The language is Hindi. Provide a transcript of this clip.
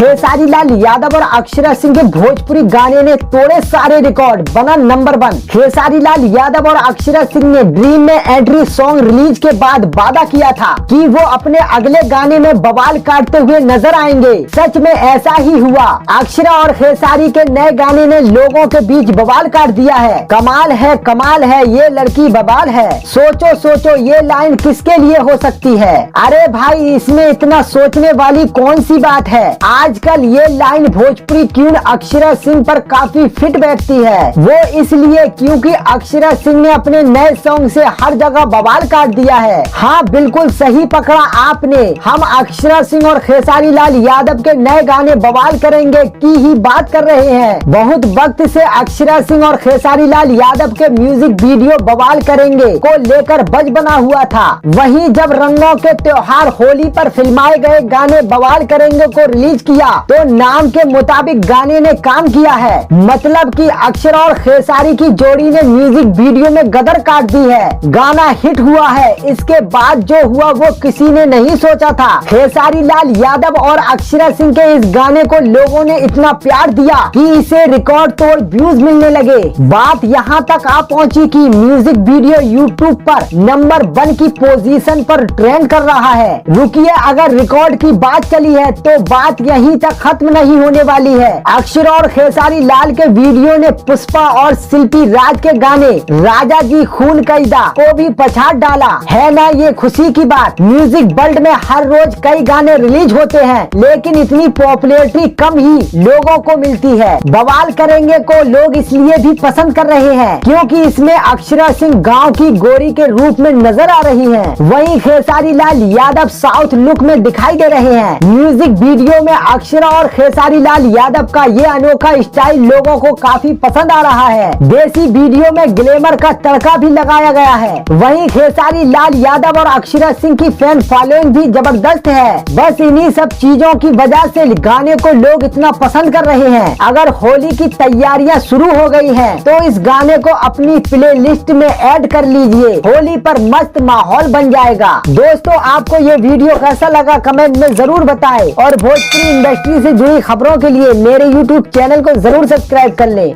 खेसारी लाल यादव और अक्षरा सिंह के भोजपुरी गाने ने तोड़े सारे रिकॉर्ड, बना नंबर 1। खेसारी लाल यादव और अक्षरा सिंह ने ड्रीम में एंट्री सॉन्ग रिलीज के बाद वादा किया था कि वो अपने अगले गाने में बवाल काटते हुए नजर आएंगे। सच में ऐसा ही हुआ। अक्षरा और खेसारी के नए गाने ने लोगों के बीच बवाल काट दिया है। कमाल है ये लड़की बवाल है। सोचो सोचो ये लाइन किसके लिए हो सकती है? अरे भाई इसमें इतना सोचने वाली कौन सी बात है। आजकल ये लाइन भोजपुरी क्वीन अक्षरा सिंह पर काफी फिट बैठती है। वो इसलिए क्योंकि अक्षरा सिंह ने अपने नए सॉन्ग से हर जगह बवाल काट दिया है। हाँ बिल्कुल सही पकड़ा आपने। हम अक्षरा सिंह और खेसारी लाल यादव के नए गाने बवाल करेंगे की ही बात कर रहे हैं। बहुत वक्त से अक्षरा सिंह और खेसारी लाल यादव के म्यूजिक वीडियो बवाल करेंगे को लेकर बज बना हुआ था। वहीं जब रंगों के त्योहार होली पर फिल्माए गए गाने बवाल करेंगे को रिलीज किया तो नाम के मुताबिक गाने ने काम किया है। मतलब कि अक्षरा और खेसारी की जोड़ी ने म्यूजिक वीडियो में गदर काट दी है। गाना हिट हुआ है। इसके बाद जो हुआ वो किसी ने नहीं सोचा था। खेसारी लाल यादव और अक्षरा सिंह के इस गाने को लोगों ने इतना प्यार दिया कि इसे रिकॉर्ड तोड़ व्यूज मिलने लगे। बात यहाँ तक आ पहुँची कि म्यूजिक वीडियो यूट्यूब पर नंबर 1 की पोजीशन पर ट्रेंड कर रहा है। रुकिए, अगर रिकॉर्ड की बात चली है तो बात यहीं तक खत्म नहीं होने वाली है। अक्षरा और खेसारी लाल के वीडियो ने पुष्पा और शिल्पी राज के गाने राजा जी खून कैदा को भी पछाड़ डाला है ना। ये खुशी की बात। म्यूजिक वर्ल्ड में हर रोज कई गाने रिलीज होते हैं लेकिन इतनी पॉपुलैरिटी कम ही लोगों को मिलती है। बवाल करेंगे को लोग इसलिए भी पसंद कर रहे हैं क्योंकि इसमें अक्षरा सिंह गाँव की गोरी के रूप में नजर आ रही है। वहीं खेसारी लाल यादव साउथ लुक में दिखाई दे रहे हैं। म्यूजिक वीडियो में अक्षरा और खेसारी लाल यादव का ये अनोखा स्टाइल लोगों को काफी पसंद आ रहा है। देसी वीडियो में ग्लैमर का तड़का भी लगाया गया है। वहीं खेसारी लाल यादव और अक्षरा सिंह की फैन फॉलोइंग भी जबरदस्त है। बस इन्हीं सब चीजों की वजह से गाने को लोग इतना पसंद कर रहे हैं। अगर होली की तैयारियां शुरू हो गई हैं, तो इस गाने को अपनी प्ले लिस्ट में ऐड कर लीजिए। होली पर मस्त माहौल बन जाएगा। दोस्तों आपको ये वीडियो कैसा लगा कमेंट में जरूर बताएं और भोजपुरी इंडस्ट्री से जुड़ी खबरों के लिए मेरे YouTube चैनल को जरूर सब्सक्राइब कर लें।